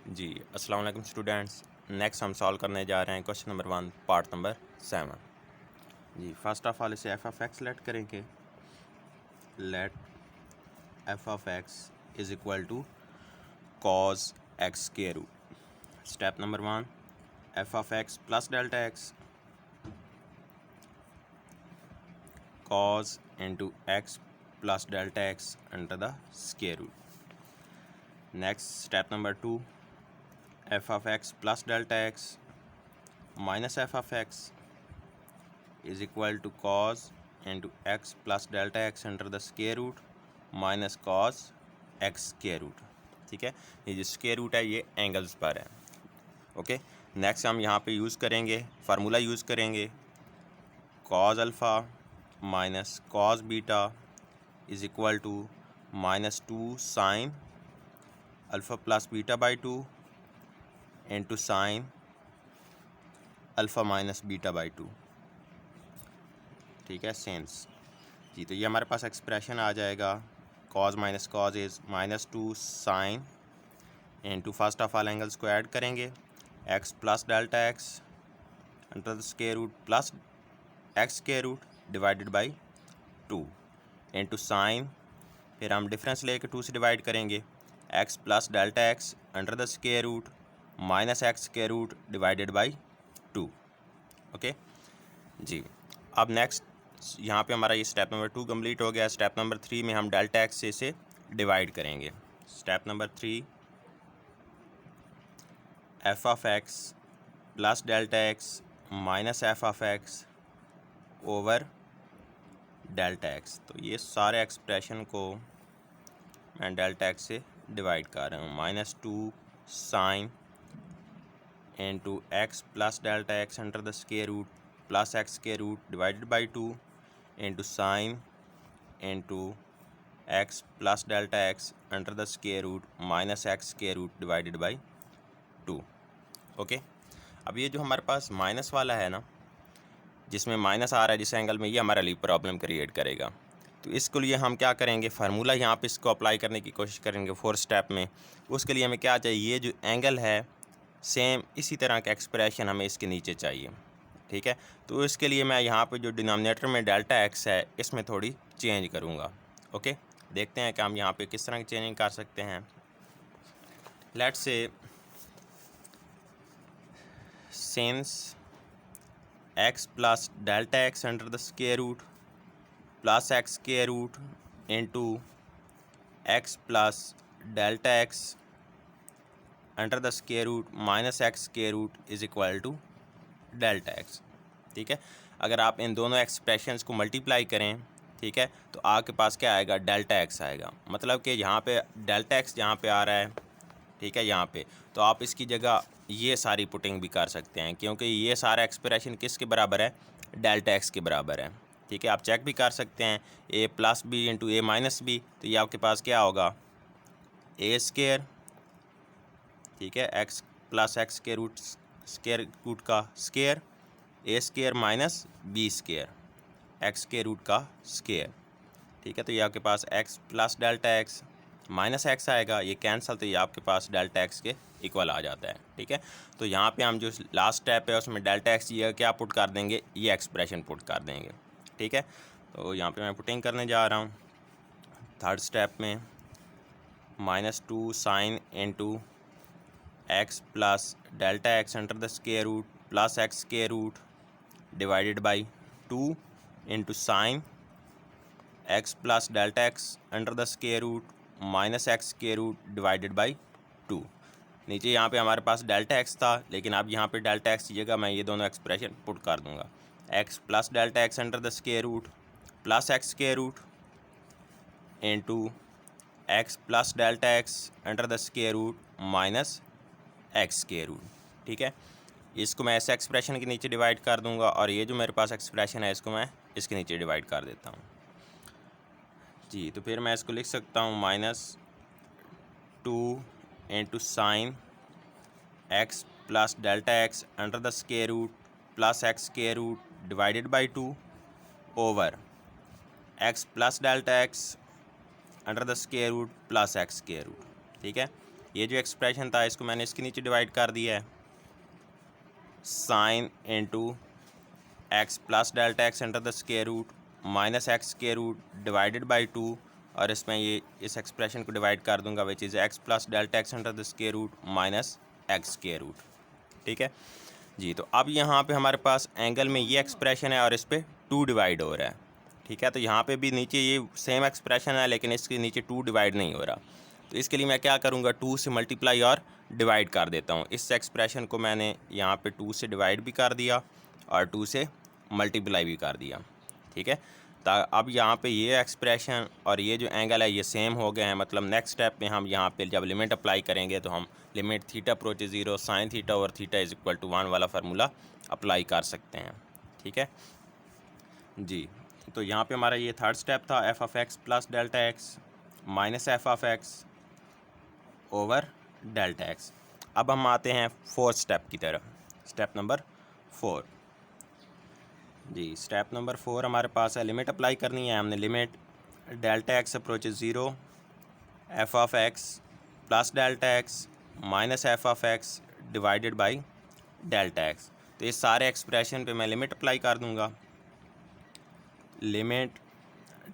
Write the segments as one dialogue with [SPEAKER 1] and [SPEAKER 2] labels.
[SPEAKER 1] जी अस्सलाम वालेकुम students. Next हम सॉल्व करने जा रहे हैं क्वेश्चन नंबर 1 पार्ट नंबर 7। जी फर्स्ट ऑफ ऑल इसे एफ ऑफ एक्स लेट करेंगे। Let f of x is equal to cos x square root. Step number 1, f of x plus delta x cos into x plus delta x under the square root. Next step number 2, f of x plus delta x minus f of x is equal to cos into x plus delta x under the square root minus cos x square root. ठीक है, ये जो square root है ये angles पर है। Okay, next हम यहाँ पे यूज़ करेंगे, फार्मूला यूज़ करेंगे cos alpha minus cos beta is equal to -2 sine alpha plus beta by 2 into sine alpha minus beta by 2। ठीक है, सेंस जी। तो ये हमारे पास एक्सप्रेशन आ जाएगा cos minus cos is -2 sine into first of all angles को add करेंगे x plus delta x under the square root plus x square root divided by 2 into sine, फिर हम डिफरेंस लेके 2 से डिवाइड करेंगे x plus delta x under the square root minus x square root divided by 2। Okay जी, अब next यहाँ पे हमारा ये स्टेप नंबर 2 कंप्लीट हो गया। स्टेप नंबर 3 में हम डेल्टा एक्स से इसे डिवाइड करेंगे। Step number 3, F of x plus delta x minus f of x over delta x. तो ये सारे एक्सप्रेशन को मैं डेल्टा एक्स से डिवाइड कर रहा हूँ। -2 sine into x plus delta x under the square root plus x square root divided by 2 into sine into x plus delta x under the square root minus x square root divided by 2। Okay, अब ये जो हमारे पास minus वाला है ना, जिसमें minus आ रहा है जिस एंगल में, ये हमारे लिए प्रॉब्लम क्रिएट करेगा। तो इसके लिए हम क्या करेंगे, फार्मूला यहाँ पे इसको अप्लाई करने की कोशिश करेंगे 4 स्टेप में। उसके लिए हमें क्या चाहिए, ये जो एंगल है सेम इसी तरह का एक्सप्रेशन हमें इसके नीचे चाहिए। ठीक है, तो इसके लिए मैं यहाँ पे जो डिनोमिनेटर में डेल्टा एक्स है इसमें थोड़ी चेंज करूँगा। ओके, देखते हैं कि हम यहाँ पे किस तरह की चेंजिंग कर सकते हैं। Let's say since x plus delta x under the square root plus x square root into x plus delta x under the square root minus x square root is equal to delta x. ठीक है, अगर आप इन दोनों expressions को multiply करें, ठीक है, तो आपके पास क्या आएगा, डेल्टा एक्स आएगा। मतलब कि यहाँ पे डेल्टा एक्स जहाँ पे आ रहा है, ठीक है, यहाँ पे, तो आप इसकी जगह ये सारी पुटिंग भी कर सकते हैं, क्योंकि ये सारा एक्सप्रेशन किसके बराबर है, डेल्टा एक्स के बराबर है। ठीक है, आप चेक भी कर सकते हैं ए प्लस बी इंटू ए माइनस बी, तो ये आपके पास क्या होगा, ए स्क्वायर, ठीक है, एक्स प्लस एक्स के रूट स्क्वायर रूट का square, a square minus b square x के रूट का स्क्वायर। ठीक है, तो ये आपके पास x plus delta x minus x आएगा, ये कैंसिल, तो ये आपके पास डेल्टा एक्स के इक्वल आ जाता है। ठीक है, तो यहाँ पे हम जो लास्ट स्टेप है उसमें डेल्टा एक्स ये क्या पुट कर देंगे, ये एक्सप्रेशन पुट कर देंगे। ठीक है, तो यहाँ पे मैं पुटिंग करने जा रहा हूँ। थर्ड स्टेप में -2 sine into x plus delta x under the square root plus x square root divided by 2 into sine x plus delta x under the square root minus x square root divided by 2। नीचे यहाँ पे हमारे पास delta x था, लेकिन अब यहाँ पे delta x की जगह मैं ये दोनों एक्सप्रेशन पुट कर दूँगा। X plus delta x under the square root plus x square root into x plus delta x under the square root minus x square root. ठीक है, इसको मैं ऐसे एक्सप्रेशन के नीचे डिवाइड कर दूंगा, और ये जो मेरे पास एक्सप्रेशन है इसको मैं इसके नीचे डिवाइड कर देता हूँ। जी, तो फिर मैं इसको लिख सकता हूँ -2 into sine x plus delta x under the square root plus x square root divided by 2 over x plus delta x under the square root plus x square root. ठीक है, ये जो एक्सप्रेशन था इसको मैंने इसके नीचे डिवाइड कर दिया है, sine into x plus delta x under the square root minus x square root divided by 2, और इसमें ये इस एक्सप्रेशन को डिवाइड कर दूंगा which is x plus delta x under the square root minus x square root. ठीक है जी। तो अब यहाँ पे हमारे पास एंगल में ये एक्सप्रेशन है और इस पर 2 डिवाइड हो रहा है। ठीक है, तो यहाँ पे भी नीचे ये सेम एक्सप्रेशन है लेकिन इसके नीचे 2 डिवाइड नहीं हो रहा। तो इसके लिए मैं क्या करूँगा, 2 से मल्टीप्लाई और डिवाइड कर देता हूँ। इस एक्सप्रेशन को मैंने यहाँ पे 2 से डिवाइड भी कर दिया और 2 से मल्टीप्लाई भी कर दिया। ठीक है, तो अब यहाँ पे ये एक्सप्रेशन और ये जो एंगल है ये सेम हो गए हैं। मतलब नेक्स्ट स्टेप में हम यहाँ पे जब लिमिट अप्लाई करेंगे तो हम limit theta approach 0 sine theta over theta is equal to 1 वाला फार्मूला अप्लाई कर सकते हैं। ठीक है जी। तो यहाँ पे हमारा ये थर्ड स्टेप था, F of x plus delta x minus f of x over delta x. अब हम आते हैं फोर्थ स्टेप की तरफ, स्टेप नंबर 4 जी। स्टेप नंबर 4 हमारे पास है, लिमिट अप्लाई करनी है हमने। Limit delta x approach 0 F of x plus delta x minus f of x divided by delta x. तो इस सारे एक्सप्रेशन पे मैं लिमिट अप्लाई कर दूंगा। Limit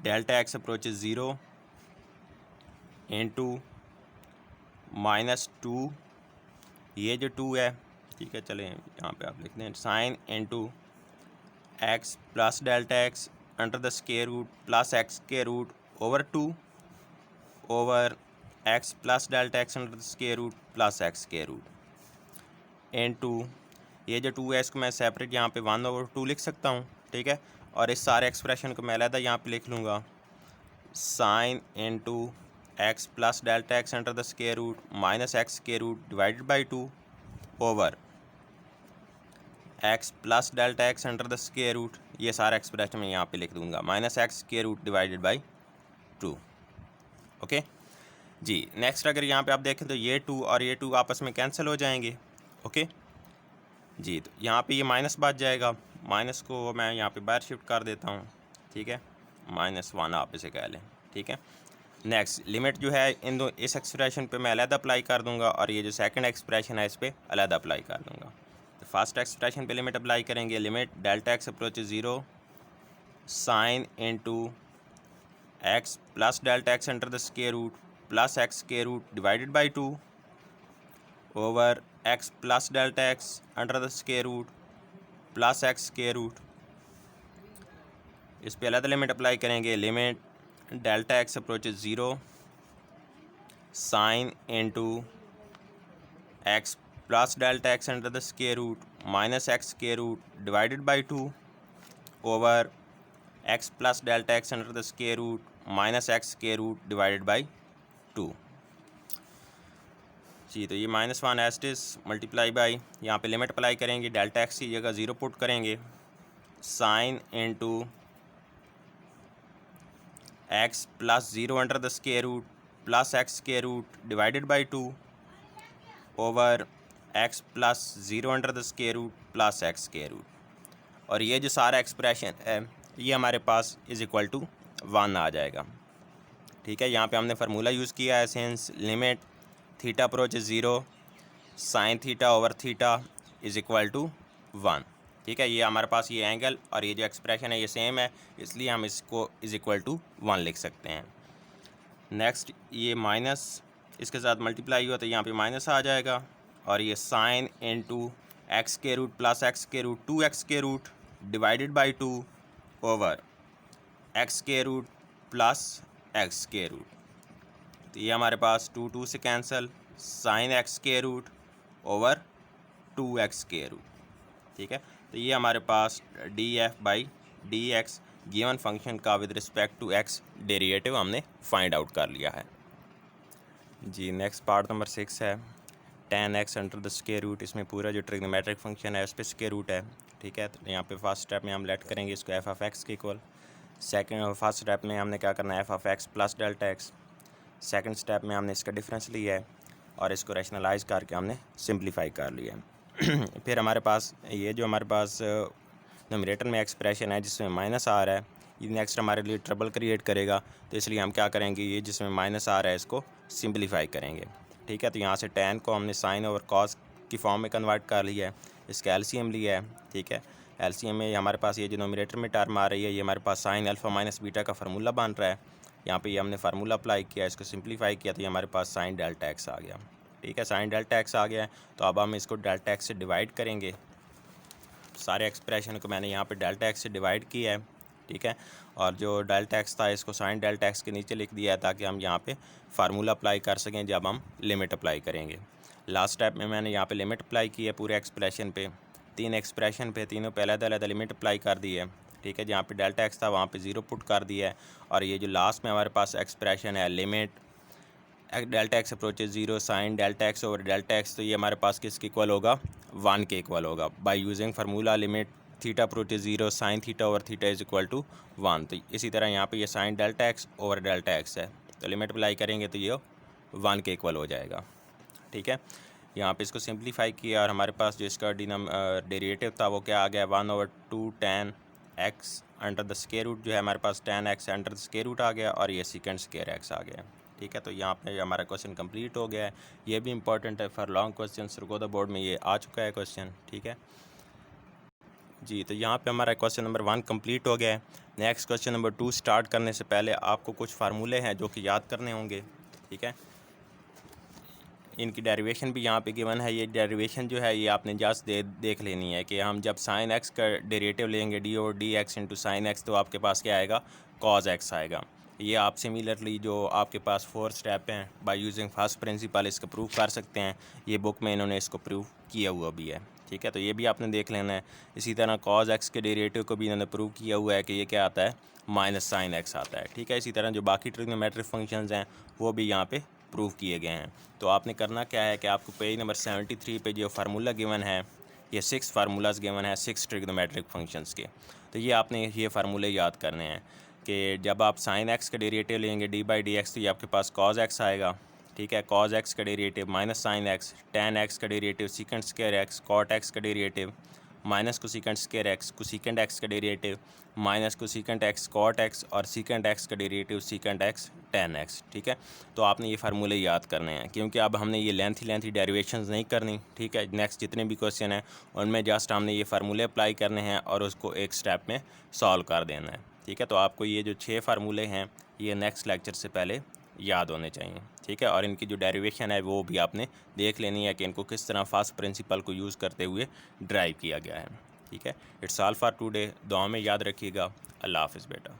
[SPEAKER 1] delta x approach 0 into -2, ये जो 2 है, ठीक है चलें यहाँ पे आप लिख दें, sine into x plus delta x under the square root plus x square root over 2 over x plus delta x under the square root plus x square root into ये जो 2 है इसको मैं सेपरेट यहाँ पे 1/2 लिख सकता हूँ। ठीक है, और इस सारे एक्सप्रेशन को मैं अलग यहाँ पे लिख लूँगा, sine into x plus delta x under the square root minus x square root divided by 2 over x plus delta x under the square root, ये सारा एक्सप्रेशन मैं यहाँ पे लिख दूंगा, minus x square root divided by 2। Okay जी। Next अगर यहाँ पे आप देखें तो ये 2 और ये 2 आपस में कैंसिल हो जाएंगे। ओके जी, तो यहाँ पे ये माइनस बच जाएगा, माइनस को मैं यहाँ पे बाहर शिफ्ट कर देता हूँ। ठीक है, -1 आप इसे कह लें। ठीक है, नेक्स्ट लिमिट जो है इन दो इस एक्सप्रेशन पे मैं अलग अप्लाई कर दूंगा और ये जो सेकंड एक्सप्रेशन है इस पर अलग अप्लाई कर दूंगा। तो फर्स्ट एक्सप्रेशन पे लिमिट अप्लाई करेंगे, limit delta x approach 0 sine into x plus delta x under the square root plus x square root divided by 2 over x plus delta x under the square root plus x square root. इस पे अलग limit apply करेंगे, limit delta x approach 0 sine into x plus delta x under the square root minus x square root divided by 2 over x plus delta x under the square root minus x square root divided by 2 जी। तो ये -1 as it is multiply by, यहाँ पे limit apply करेंगे, delta x की जगह 0 put करेंगे, sine into x plus 0 under the square root plus x square root divided by 2 over x plus 0 under the square root plus x square root. और ये जो सारा एक्सप्रेशन है ये हमारे पास इज़ इक्वल टू 1 आ जाएगा। ठीक है, यहाँ पे हमने फार्मूला यूज़ किया है, since limit theta approach 0 sine theta over theta is equal to 1। ठीक है, ये हमारे पास ये एंगल और ये जो एक्सप्रेशन है ये सेम है, इसलिए हम इसको इज़ इक्वल टू 1 लिख सकते हैं। नेक्स्ट ये माइनस इसके साथ मल्टीप्लाई हुआ तो यहाँ पे माइनस आ जाएगा, और ये साइन इंटू एक्स के रूट प्लस एक्स के रूट 2x के root divided by 2 over x के रूट प्लस एक्स के रूट। तो ये हमारे पास 2 से कैंसिल, साइन एक्स के रूट ओवर 2x के रूट। ठीक है, तो ये हमारे पास df/dx गिवन फंक्शन का with respect to x derivative हमने फाइंड आउट कर लिया है जी। नेक्स्ट पार्ट नंबर 6 है, tan x under the square root. इसमें पूरा जो ट्रिग्नोमेट्रिक फंक्शन है उस पर स्क्वायर रूट है। ठीक है, तो यहाँ पे फर्स्ट स्टेप में हम लेट करेंगे इसको एफ ऑफ एक्स के इक्वल। सेकंड फर्स्ट स्टेप में हमने क्या करना है, F of x plus delta x. Second step में हमने इसका डिफरेंस लिया है और इसको रैशनलाइज करके हमने सिंप्लीफाई कर लिया है। फिर हमारे पास ये जो हमारे पास न्यूमरेटर में एक्सप्रेशन है जिसमें माइनस आ रहा है, ये नेक्स्ट हमारे लिए ट्रबल क्रिएट करेगा, तो इसलिए हम क्या करेंगे, ये जिसमें माइनस आ रहा है इसको सिंप्लीफाई करेंगे। ठीक है। तो यहाँ से tan को हमने साइन और कॉस की फॉर्म में कन्वर्ट कर लिया है, इसका एलसीएम लिया है, ठीक है। एलसीएम में हमारे पास ये जो नोमिनेटर में टर्म आ रही है ये हमारे पास साइन अल्फ़ा माइनस बीटा का फार्मूला बन रहा है। यहाँ पे ये हमने फार्मूला अप्लाई किया, इसको सिंप्लीफाई किया तो ये हमारे पास साइन डेल्टा एक्स आ गया, ठीक है। साइन डेल्टा एक्स आ गया है तो अब हम इसको डेल्टा एक्स से डिवाइड करेंगे। सारे एक्सप्रेशन को मैंने यहाँ पे डेल्टा एक्स से डिवाइड किया है, ठीक है। और जो डेल्टा एक्स था इसको साइन डेल्टा एक्स के नीचे लिख दिया है ताकि हम यहाँ पे फार्मूला अप्लाई कर सकें जब हम लिमिट अप्लाई करेंगे। लास्ट स्टेप में मैंने यहाँ पे लिमिट अप्लाई की है पूरे एक्सप्रेशन पे, 3 एक्सप्रेशन पे, तीनों पे अलग-अलग लिमिट अप्लाई कर दी है, ठीक है। जहाँ पे डेल्टा एक्स था वहाँ पे 0 पुट कर दिया है। और ये जो लास्ट में हमारे पास एक्सप्रेशन है limit delta x approaches 0 sign delta x over delta x, तो ये हमारे पास किसके इक्वल होगा, 1 के इक्वल होगा by using formula limit theta approaches 0 sine theta over theta is equal to 1। तो इसी तरह यहाँ पे ये sine delta x over delta x है, तो लिमिट अप्लाई करेंगे तो ये 1 के इक्वल हो जाएगा, ठीक है। यहाँ पे इसको सिंप्लीफाई किया और हमारे पास जो इसका डेरिवेटिव था वो क्या आ गया, 1/2 tan x under the square root, जो है हमारे पास tan x under the square root आ गया और ये सेकंड स्क्वायर x आ गया, ठीक है। तो यहाँ पे हमारा क्वेश्चन कंप्लीट हो गया है। ये भी इंपॉर्टेंट है for long question, Sargodha board में ये आ चुका है क्वेश्चन, ठीक है जी। तो यहाँ पे हमारा क्वेश्चन नंबर 1 कंप्लीट हो गया है। नेक्स्ट क्वेश्चन नंबर 2 स्टार्ट करने से पहले आपको कुछ फार्मूले हैं जो कि याद करने होंगे, ठीक है। इनकी डेरिवेशन भी यहाँ पे गिवन है। ये डेरिवेशन जो है ये आपने जस्ट देख लेनी है कि हम जब साइन एक्स का डेरिवेटिव लेंगे डी और D x into sine x तो आपके पास क्या आएगा, कॉज एक्स आएगा। ये आप सिमिलरली जो आपके पास 4 स्टेप हैं बाय यूजिंग फर्स्ट प्रिंसिपल इसको प्रूव कर सकते हैं। ये बुक में इन्होंने इसको प्रूव किया हुआ भी है, ठीक है। तो ये भी आपने देख लेना है। इसी तरह कॉज एक्स के डेरिवेटिव को भी इन्होंने प्रूव किया हुआ है कि ये क्या आता है, माइनस साइन एक्स आता है, ठीक है। इसी तरह जो बाकी ट्रिग्नोमेट्रिक फंक्शंस हैं वो भी यहाँ पे प्रूव किए गए हैं। तो आपने करना क्या है कि आपको पेज नंबर 73 पे जो फार्मूला गिवन है, ये 6 फार्मूलाज गिवन है 6 ट्रिग्नोमेट्रिक फंक्शंस के। तो ये आपने ये फार्मूले याद करने हैं कि जब आप साइन एक्स का डेरिवेटिव लेंगे डी बाई डी एक्स तो ये आपके पास कॉज एक्स आएगा, ठीक है। कॉज एक्स का derivative minus sine x, tan x का derivative secant square x, cot x का derivative minus cosecant square x, cosecant x का derivative minus cosecant x cot x और सीकेंड एक्स का derivative secant x tan x, ठीक है। तो आपने ये फार्मूले याद करने हैं क्योंकि अब हमने ये लेंथी डेरिवेशंस नहीं करनी, ठीक है। नेक्स्ट जितने भी क्वेश्चन हैं उनमें जस्ट हमने ये फार्मूले अप्लाई करने हैं और उसको एक स्टेप में सॉल्व कर देना है, ठीक है। तो आपको ये जो 6 फार्मूले हैं ये नेक्स्ट लेक्चर से पहले याद होने चाहिए, ठीक है। और इनकी जो डेरिवेशन है वो भी आपने देख लेनी है कि इनको किस तरह फर्स्ट प्रिंसिपल को यूज़ करते हुए ड्राइव किया गया है, ठीक है। It's all for today. दुआ में याद रखिएगा। अल्लाह हाफ़िज़ बेटा।